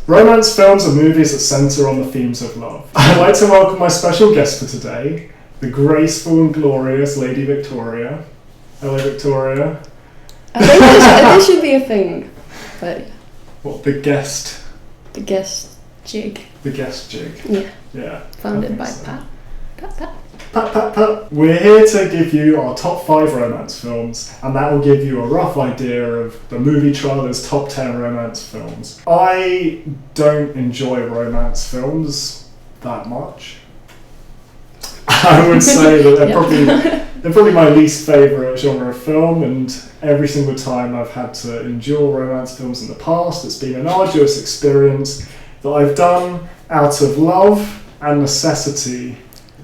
Romance films are movies that centre on the themes of love. I'd like to welcome my special guest for today, the graceful and glorious Lady Victoria. Hello, Victoria. I think this should be a thing, but yeah. What, the guest? The guest jig. The guest jig. Yeah. Founded by so. Pat. Pat. We're here to give you our top 5 romance films, and that will give you a rough idea of the movie trailer's top 10 romance films. I don't enjoy romance films that much. I would say that they're probably my least favourite genre of film, and every single time I've had to endure romance films in the past, it's been an arduous experience that I've done out of love and necessity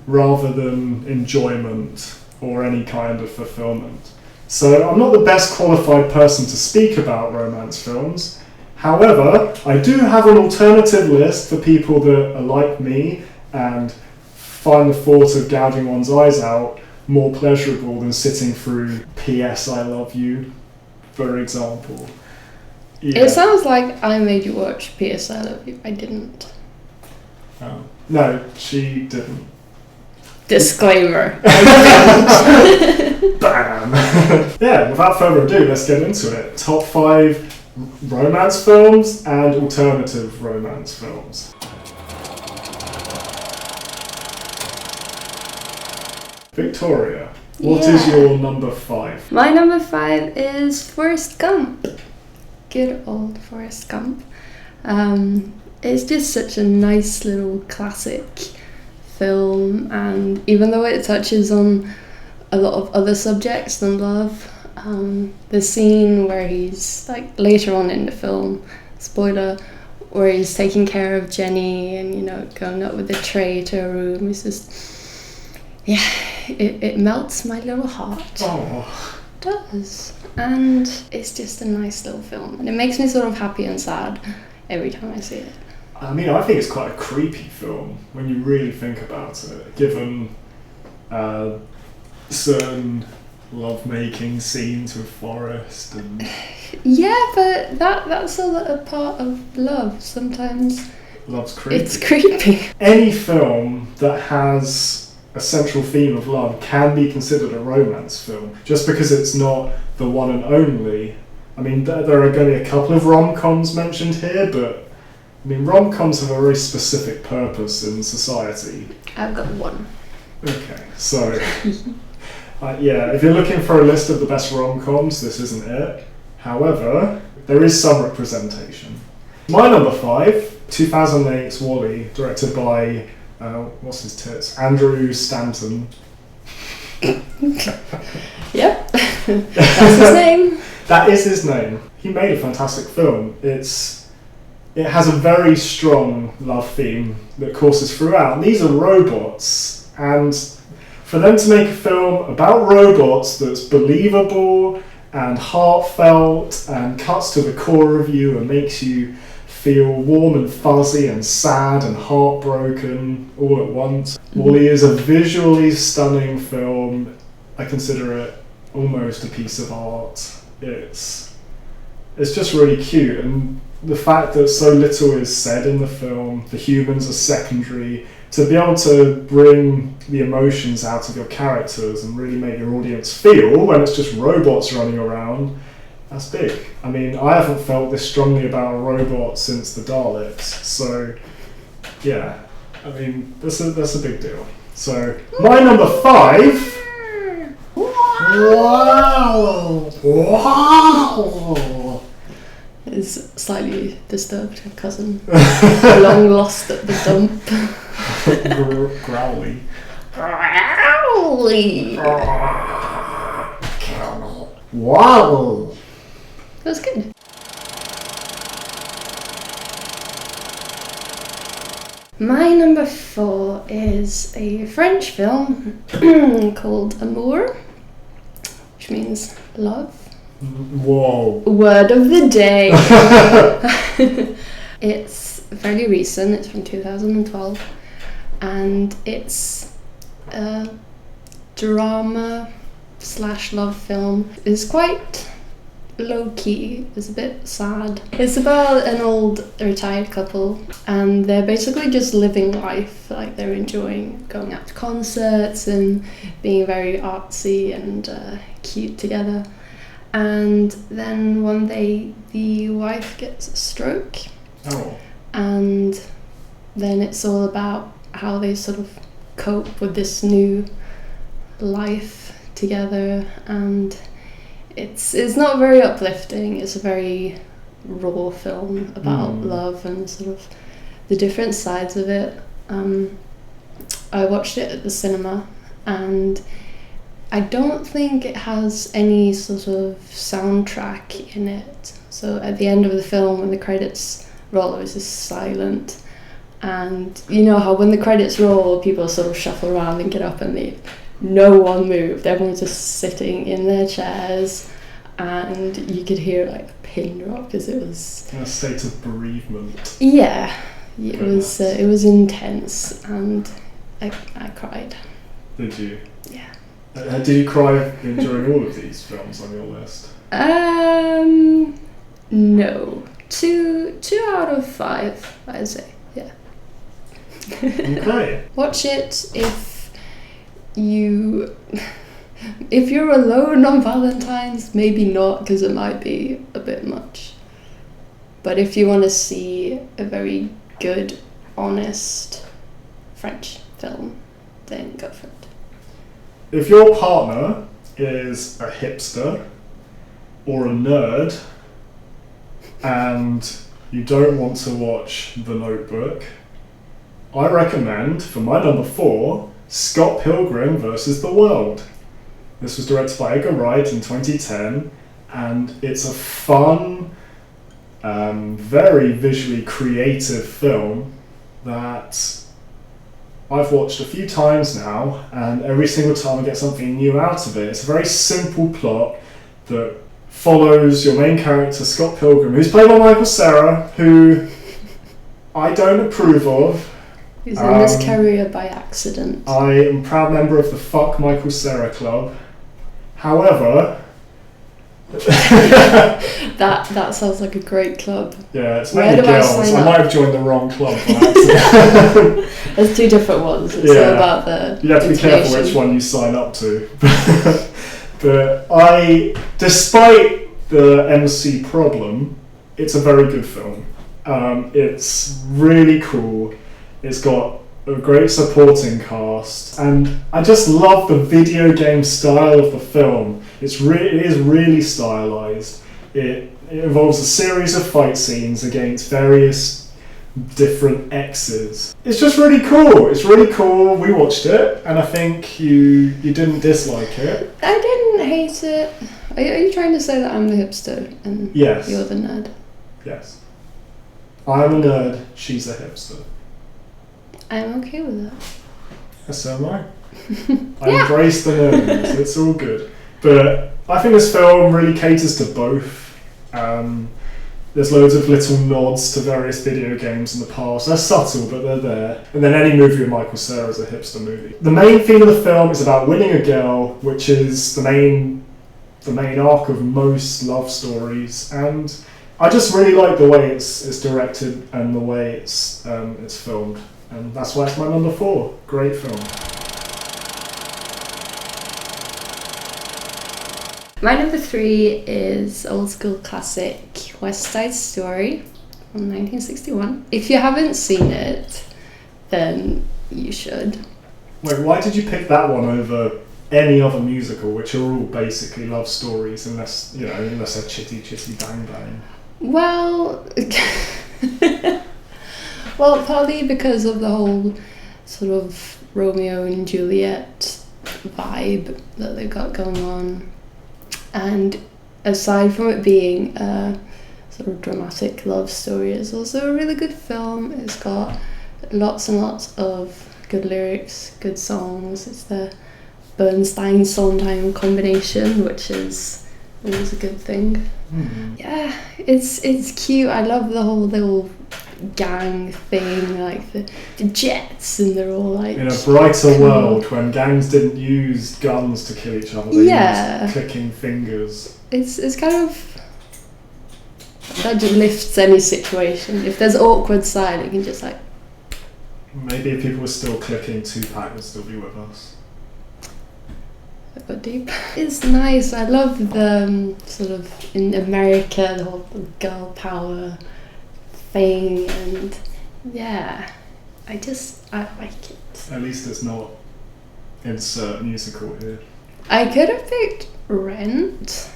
rather than enjoyment or any kind of fulfillment. So I'm not the best qualified person to speak about romance films. However, I do have an alternative list for people that are like me and find the thought of gouging one's eyes out more pleasurable than sitting through P.S. I Love You, for example. Yeah. It sounds like I made you watch P.S. I Love You. I didn't. Oh. No, she didn't. Disclaimer. Bam! Yeah, without further ado, let's get into it. Top 5 romance films and alternative romance films. Victoria, what is your number 5? My number 5 is Forrest Gump. Good old Forrest Gump. It's just such a nice little classic film, and even though it touches on a lot of other subjects than love, the scene where he's like later on in the film, spoiler, where he's taking care of Jenny and going up with the tray to her room, is just it melts my little heart. Oh. It does. And it's just a nice little film, and it makes me sort of happy and sad every time I see it. I mean, I think it's quite a creepy film when you really think about it, given certain love-making scenes with Forrest and... Yeah, but that's a part of love. Sometimes love's creepy. It's creepy. Any film that has a central theme of love can be considered a romance film, just because it's not the one and only. I mean, there are going to be a couple of rom-coms mentioned here, but I mean, rom-coms have a very specific purpose in society. I've got one. Okay, so if you're looking for a list of the best rom-coms, this isn't it. However, there is some representation. My number 5, 2008's Wall-E, directed by what's his tits? Andrew Stanton. Yep, that's his name. That is his name. He made a fantastic film. It has a very strong love theme that courses throughout. And these are robots, and for them to make a film about robots that's believable and heartfelt and cuts to the core of you and makes you feel warm and fuzzy and sad and heartbroken all at once. Wall-E is a visually stunning film. I consider it almost a piece of art. It's just really cute, and the fact that so little is said in the film, the humans are secondary, to be able to bring the emotions out of your characters and really make your audience feel when it's just robots running around, that's big. I mean, I haven't felt this strongly about a robot since the Daleks, so yeah, I mean, that's a big deal. So, my number 5... Wow! His slightly disturbed cousin, long lost at the dump. Growly. Wow! That's good. My number 4 is a French film called Amour, which means love. Whoa. Word of the day. It's fairly recent, it's from 2012, and it's a drama / love film. It's quite low-key. It's a bit sad. It's about an old retired couple, and they're basically just living life. Like, they're enjoying going out to concerts and being very artsy and cute together. And then one day the wife gets a stroke. Oh. And then it's all about how they sort of cope with this new life together, and it's not very uplifting. It's a very raw film about love and sort of the different sides of it. I watched it at the cinema, and I don't think it has any sort of soundtrack in it. So at the end of the film, when the credits roll, it's just silent. And you know how when the credits roll, people sort of shuffle around and get up and leave. No one moved. Everyone's just sitting in their chairs, and you could hear like a pin drop because it was in a state of bereavement. Yeah, it was intense, and I cried. Did you? Yeah. Did you cry during all of these films on your list? No. 2 out of 5, I'd say. Yeah. Okay. Watch it if you're alone on Valentines, maybe not, because it might be a bit much. But if you want to see a very good, honest French film, then go for it. If your partner is a hipster or a nerd and you don't want to watch The Notebook, I recommend, for my number 4, Scott Pilgrim vs. the World. This was directed by Edgar Wright in 2010, and it's a fun, very visually creative film that I've watched a few times now, and every single time I get something new out of it. It's a very simple plot that follows your main character, Scott Pilgrim, who's played by Michael Cera, who I don't approve of. He's in this career by accident. I am a proud member of the Fuck Michael Cera Club. However... that sounds like a great club. Yeah, it's mainly girls. I might have joined the wrong club by accident. There's 2 different ones. It's all about the You have to be careful which one you sign up to. But despite the MC problem, it's a very good film. It's really cool. It's got a great supporting cast, and I just love the video game style of the film. It is really stylized. It involves a series of fight scenes against various different exes. It's just really cool. It's really cool. We watched it, and I think you didn't dislike it. I didn't hate it. Are you trying to say that I'm the hipster and Yes. You're the nerd? Yes. I'm a nerd. She's a hipster. I'm okay with that. Yes, so am I. I embrace the nerdiness. It's all good. But I think this film really caters to both. There's loads of little nods to various video games in the past. They're subtle, but they're there. And then any movie with Michael Cera is a hipster movie. The main theme of the film is about winning a girl, which is the main arc of most love stories. And I just really like the way it's directed and the way it's filmed. And that's why it's my number 4. Great film. My number 3 is old school classic West Side Story from 1961. If you haven't seen it, then you should. Wait, why did you pick that one over any other musical, which are all basically love stories, unless they're chitty chitty bang bang? Well, partly because of the whole sort of Romeo and Juliet vibe that they've got going on. And aside from it being a sort of dramatic love story, it's also a really good film. It's got lots and lots of good lyrics, good songs. It's the Bernstein-Sondheim combination, which is always a good thing. Mm-hmm. Yeah, it's cute. I love the whole little gang thing, like the jets, and they're all like... In a brighter world, when gangs didn't use guns to kill each other, they used clicking fingers. It's kind of That just lifts any situation. If there's awkward silence, you can just like... Maybe if people were still clicking, Tupac would still be with us. That got deep. It's nice. I love the sort of, in America, the whole girl power thing, and yeah, I like it. At least it's not insert musical here. I could have picked Rent,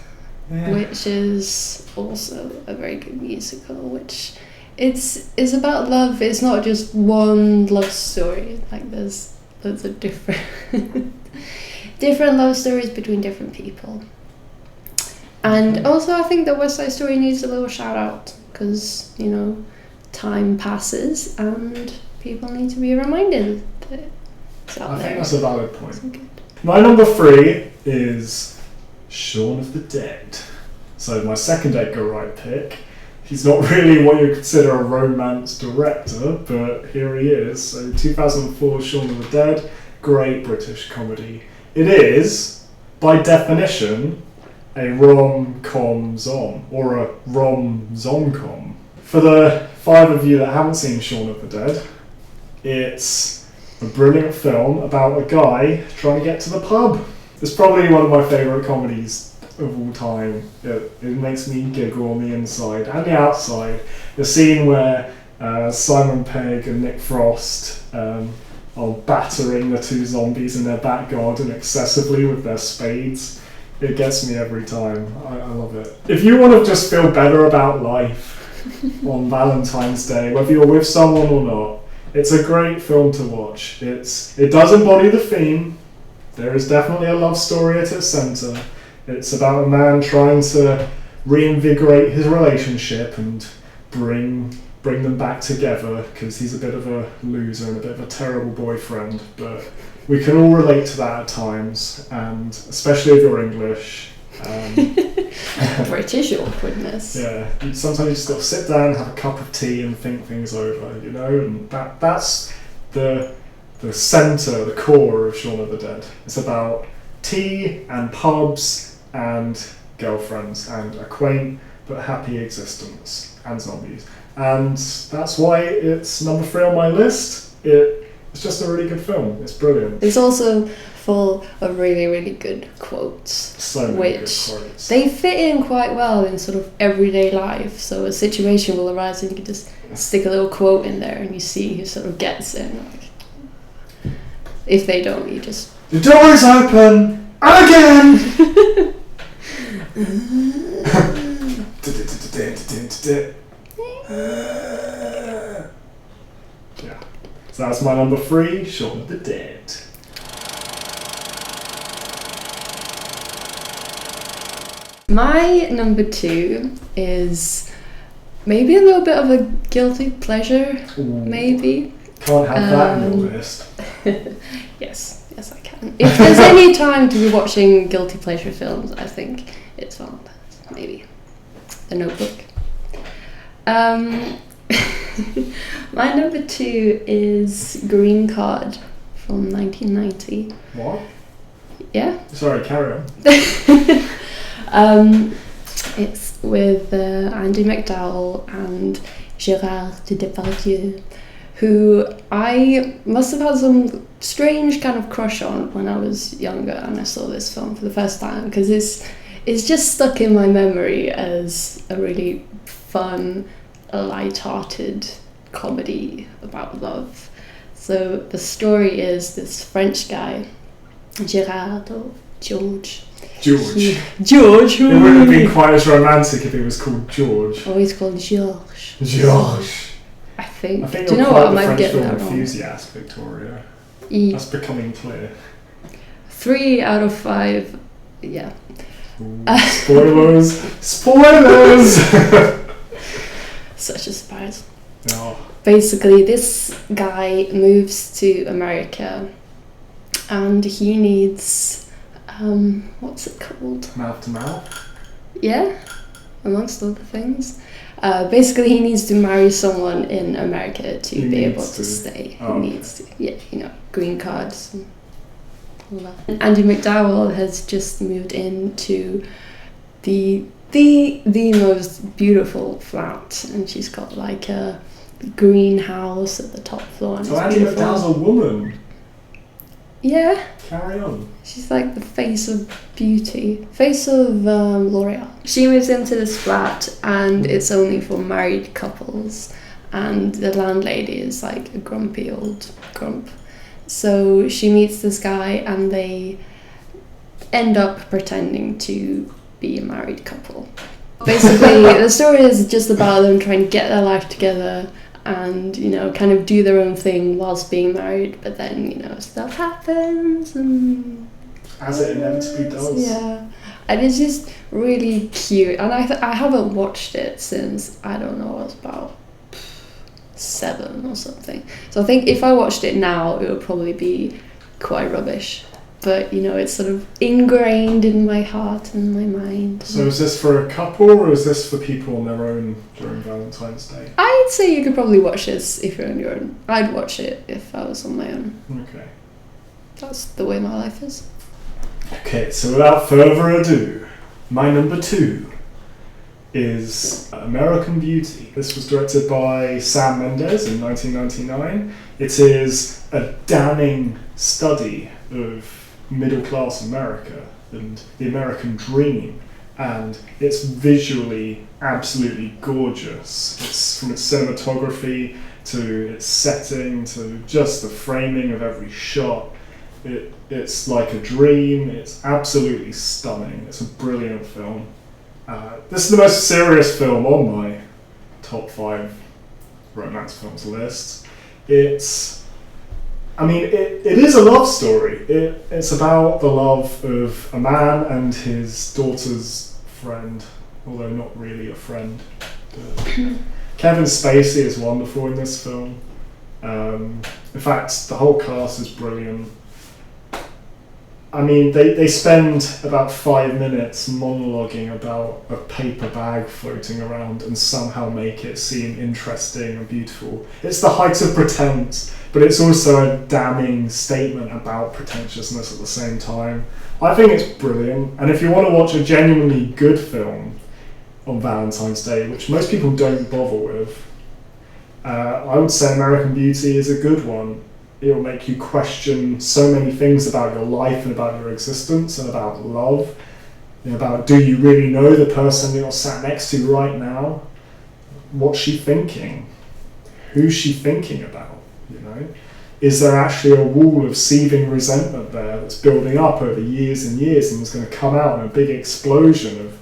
Yeah. which is also a very good musical, which it's about love. It's not just one love story. Like there's loads of different different love stories between different people. And also I think the West Side Story needs a little shout out because, you know, time passes and people need to be reminded that it's out I there. think that's a valid point. It's good. My number 3 is Shaun of the Dead. So my second Edgar Wright pick. He's not really what you consider a romance director, but here he is. So 2004 Shaun of the Dead, great British comedy. It is, by definition, a rom-com-zom, or a rom-zom-com. For the 5 of you that haven't seen Shaun of the Dead, it's a brilliant film about a guy trying to get to the pub. It's probably one of my favourite comedies of all time. It makes me giggle on the inside and the outside. The scene where Simon Pegg and Nick Frost are battering the 2 zombies in their back garden excessively with their spades. It gets me every time. I love it. If you want to just feel better about life on Valentine's Day, whether you're with someone or not, it's a great film to watch. It does embody the theme. There is definitely a love story at its centre. It's about a man trying to reinvigorate his relationship and bring them back together because he's a bit of a loser and a bit of a terrible boyfriend. But we can all relate to that at times, and especially if you're English. British awkwardness. Yeah, sometimes you just got to sit down, have a cup of tea, and think things over. You know, and that's the centre, the core of Shaun of the Dead. It's about tea and pubs and girlfriends and a quaint but happy existence and zombies. And that's why it's number 3 on my list. It's just a really good film. It's brilliant. It's also full of really, really good quotes. So many which good quotes. They fit in quite well in sort of everyday life. So a situation will arise and you can just stick a little quote in there and you see who sort of gets it. Like, if they don't, you just... The door is open again! Yeah. So that's my number 3, Shaun of the Dead. My number 2 is maybe a little bit of a guilty pleasure, Ooh. maybe. Can't have that on your list. Yes, I can. If there's any time to be watching guilty pleasure films, I think it's Valentines, maybe. The Notebook. My number 2 is Green Card from 1990. What? Yeah? Sorry, carry on. It's with Andy McDowell and Gérard Depardieu, who I must have had some strange kind of crush on when I was younger and I saw this film for the first time, because it's just stuck in my memory as a really fun, light-hearted comedy about love. So the story is this French guy, Gérard or George. George. George. It wouldn't have been quite as romantic if it was called George. Oh, he's called George. George. I think. Do Do you're you know quite what? I the might French get film that wrong. enthusiast, Victoria. That's becoming clear. 3 out of 5. Yeah. Ooh, spoilers! Spoilers! Such a surprise. Oh. Basically, this guy moves to America and he needs, what's it called? Mouth to mouth? Yeah, amongst other things. Basically, he needs to marry someone in America to He be able needs to to. stay. Oh, He needs to, yeah, you know, green cards and all that. And Andy McDowell has just moved into the the most beautiful flat, and she's got like a greenhouse at the top floor. And So Andy McDowell's a woman. Yeah. Carry on. She's like the face of beauty, face of L'Oreal. She moves into this flat, and it's only for married couples, and the landlady is like a grumpy old grump. So she meets this guy, and they end up pretending to be a married couple. Basically, the story is just about them trying to get their life together and, you know, kind of do their own thing whilst being married, but then, you know, stuff happens and... As it inevitably does. Yeah. And it's just really cute. And I haven't watched it since, I don't know, I was about 7 or something. So I think if I watched it now, it would probably be quite rubbish. But, you know, it's sort of ingrained in my heart and my mind. So is this for a couple, or is this for people on their own during Valentine's Day? I'd say you could probably watch this if you're on your own. I'd watch it if I was on my own. Okay. That's the way my life is. Okay, so without further ado, my number 2 is American Beauty. This was directed by Sam Mendes in 1999. It is a damning study of middle-class America and the American dream, and it's visually absolutely gorgeous. It's from its cinematography to its setting to just the framing of every shot. It's like a dream. It's absolutely stunning. It's a brilliant film. This is the most serious film on my top 5 romance films list. It is a love story. It's about the love of a man and his daughter's friend, although not really a friend. Kevin Spacey is wonderful in this film. In fact, the whole cast is brilliant. I mean, they spend about 5 minutes monologuing about a paper bag floating around and somehow make it seem interesting and beautiful. It's the height of pretense, but it's also a damning statement about pretentiousness at the same time. I think it's brilliant, and if you want to watch a genuinely good film on Valentine's Day, which most people don't bother with, I would say American Beauty is a good one. It'll make you question so many things about your life and about your existence and about love, and about, do you really know the person you're sat next to right now? What's she thinking? Who's she thinking about? You know, is there actually a wall of seething resentment there that's building up over years and years and is going to come out in a big explosion of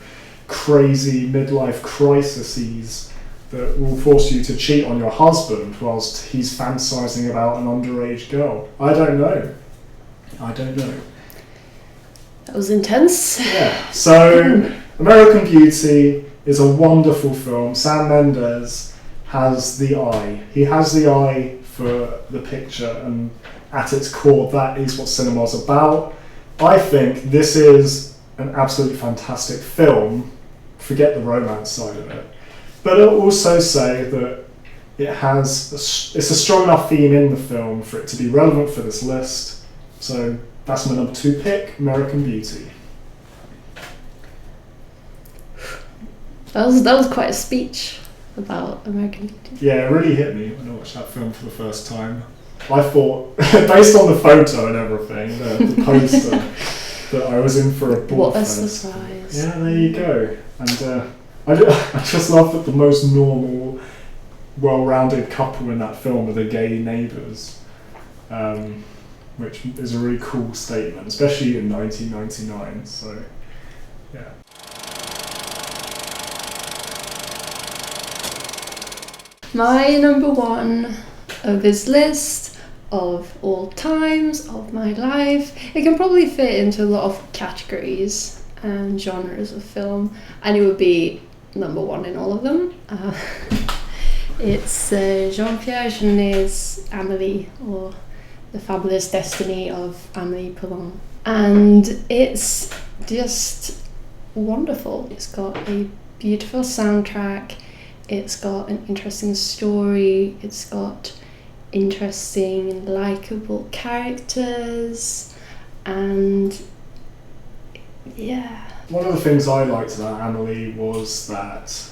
crazy midlife crises that will force you to cheat on your husband whilst he's fantasizing about an underage girl? I don't know. That was intense. Yeah. So, American Beauty is a wonderful film. Sam Mendes has the eye. He has the eye for the picture, and at its core, that is what cinema's about. I think this is an absolutely fantastic film. Forget the romance side of it. But I'll also say that it's a strong enough theme in the film for it to be relevant for this list. So that's my number 2 pick, American Beauty. That was quite a speech about American Beauty. Yeah, it really hit me when I watched that film for the first time. I thought, based on the photo and everything, the poster, that I was in for a ball What a fest. surprise. Yeah, there you go. And I just love that the most normal, well-rounded couple in that film are the gay neighbours, which is a really cool statement, especially in 1999. So, yeah. My number 1 of this list of all times of my life, it can probably fit into a lot of categories and genres of film, and it would be number 1 in all of them. It's Jean-Pierre Jeunet's Amélie, or The Fabulous Destiny of Amélie Poulain. And it's just wonderful. It's got a beautiful soundtrack, it's got an interesting story, it's got interesting and likeable characters, and yeah, One of the things I liked about Amelie was that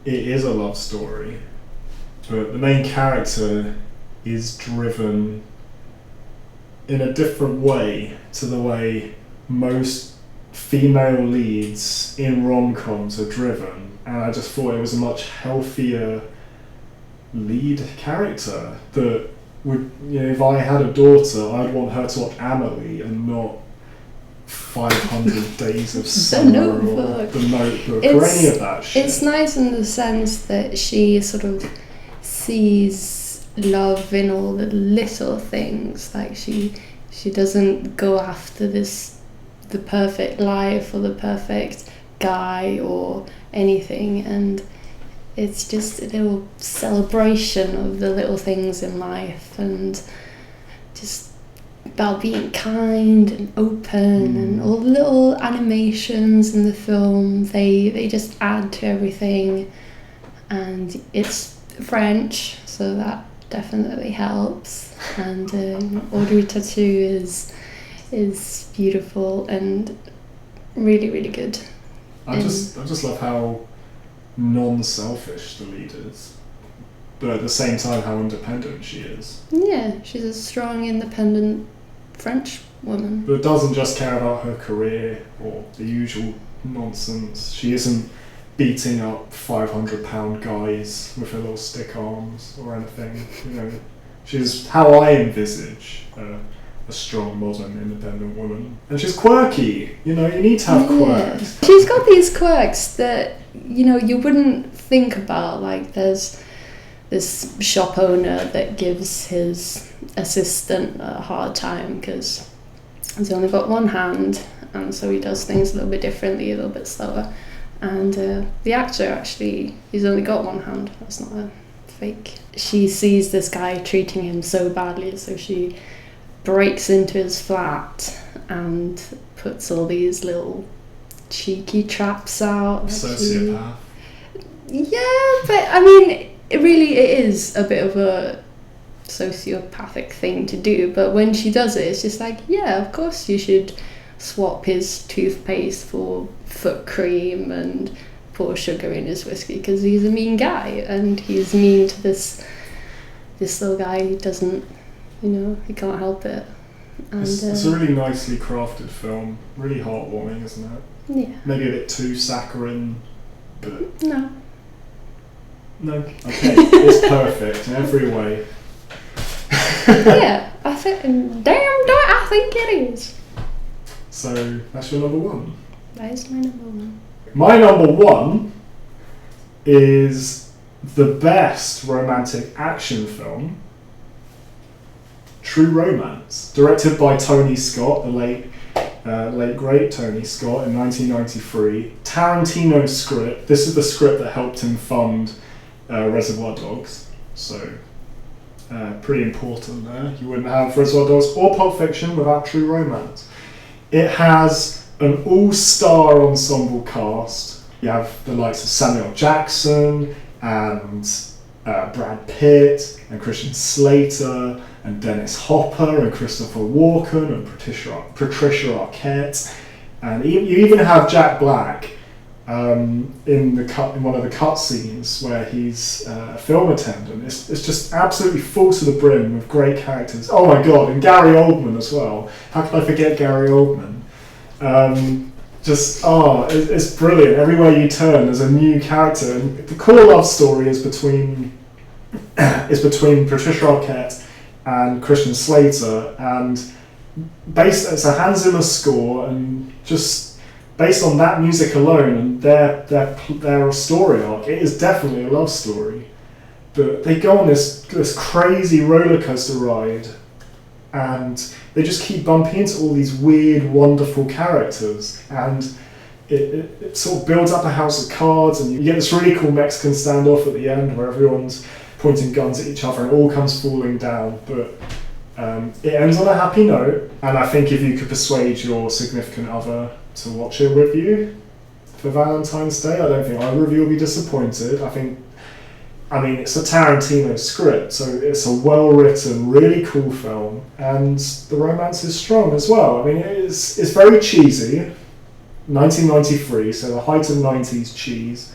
it is a love story, but the main character is driven in a different way to the way most female leads in rom-coms are driven, and I just thought it was a much healthier lead character that would, if I had a daughter, I'd want her to watch Amelie and not 500 Days of Summer or The Notebook or any of that shit. It's nice in the sense that she sort of sees love in all the little things. Like she doesn't go after the perfect life or the perfect guy or anything, and it's just a little celebration of the little things in life, and just about being kind and open, and all the little animations in the film, they just add to everything. And it's French, so that definitely helps. And Audrey Tautou is beautiful and really, really good. I just love how non-selfish the lead is, but at the same time how independent she is. Yeah, she's a strong, independent French woman. But doesn't just care about her career or the usual nonsense. She isn't beating up 500-pound guys with her little stick arms or anything. She's how I envisage a strong, modern, independent woman. And she's quirky. You need to have quirks. She's got these quirks that, you wouldn't think about. Like, there's this shop owner that gives his assistant a hard time because he's only got one hand, and so he does things a little bit differently, a little bit slower. And the actor, actually, he's only got one hand. That's not a fake. She sees this guy treating him so badly, so she breaks into his flat and puts all these little cheeky traps out. Sociopath. Yeah, but I mean, it is a bit of a sociopathic thing to do, but when she does it, it's just like, yeah, of course you should swap his toothpaste for foot cream and pour sugar in his whiskey, because he's a mean guy, and he's mean to this little guy who doesn't, he can't help it. And it's a really nicely crafted film, really heartwarming, isn't it? Yeah. Maybe a bit too saccharine, but no, okay, it's perfect in every way. Yeah, I think it is. So that's your number one. That is my number one. My number one is the best romantic action film, True Romance, directed by Tony Scott, the late great Tony Scott, in 1993. Tarantino's script. This is the script that helped him fund Reservoir Dogs. So pretty important there. You wouldn't have Reservoir Dogs or Pulp Fiction without True Romance. It has an all-star ensemble cast. You have the likes of Samuel Jackson and Brad Pitt and Christian Slater and Dennis Hopper and Christopher Walken and Patricia Arquette, and you even have Jack Black in one of the cutscenes where he's a film attendant. It's just absolutely full to the brim with great characters. Oh my god, and Gary Oldman as well. How could I forget Gary Oldman? It's brilliant. Everywhere you turn, there's a new character, and the core love story is between Patricia Arquette and Christian Slater, and it's a Hans Zimmer score, and just based on that music alone and their story arc, it is definitely a love story. But they go on this crazy roller coaster ride, and they just keep bumping into all these weird, wonderful characters, and it sort of builds up a house of cards, and you get this really cool Mexican standoff at the end where everyone's pointing guns at each other and it all comes falling down. But it ends on a happy note, and I think if you could persuade your significant other to watch it with you for Valentine's Day, I don't think either of you will be disappointed. I mean, it's a Tarantino script, so it's a well-written, really cool film, and the romance is strong as well. I mean, it's very cheesy, 1993, so the height of 90s cheese,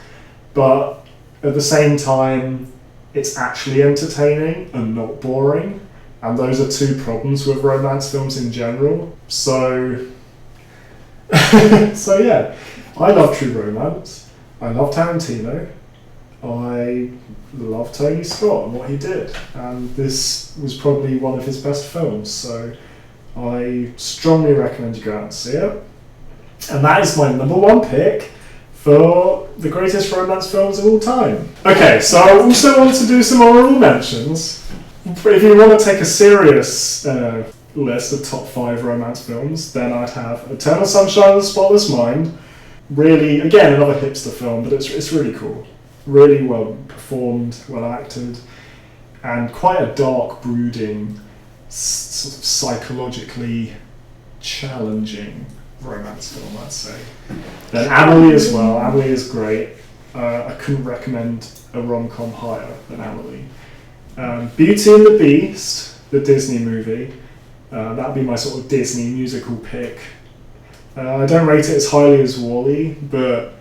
but at the same time, it's actually entertaining and not boring. And those are two problems with romance films in general. So, so yeah, I love True Romance. I love Tarantino. I love Tony Scott and what he did. And this was probably one of his best films. So I strongly recommend you go out and see it. And that is my number one pick for the greatest romance films of all time. Okay, so I also want to do some honourable mentions. If you want to take a serious list of top 5 romance films, then I'd have Eternal Sunshine of the Spotless Mind. Really, again, another hipster film, but it's really cool. Really well performed, well acted, and quite a dark, brooding, sort of psychologically challenging romance film, I'd say. Then Amour as well. Amour is great. I couldn't recommend a rom-com higher than Amour. Beauty and the Beast, the Disney movie. That'd be my sort of Disney musical pick. I don't rate it as highly as WALL-E, but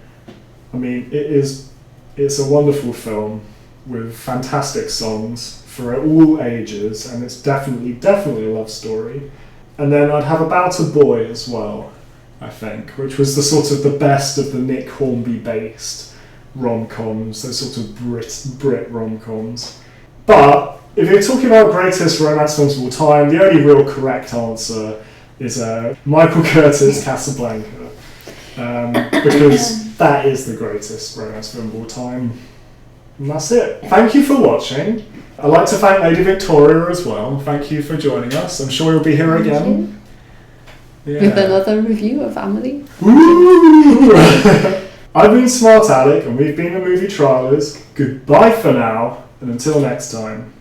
I mean it's a wonderful film with fantastic songs for all ages, and it's definitely a love story. And then I'd have About a Boy as well, I think, which was the sort of the best of the Nick Hornby based rom-coms, those sort of Brit rom-coms. But if you're talking about greatest romance films of all time, the only real correct answer is Michael Curtis' Casablanca, because that is the greatest romance film of all time. And that's it. Thank you for watching. I'd like to thank Lady Victoria as well. Thank you for joining us. I'm sure you'll be here again. Yeah. With another review of Amelie. I've been Smart Alec, and we've been the Movie Trialers. Goodbye for now, and until next time.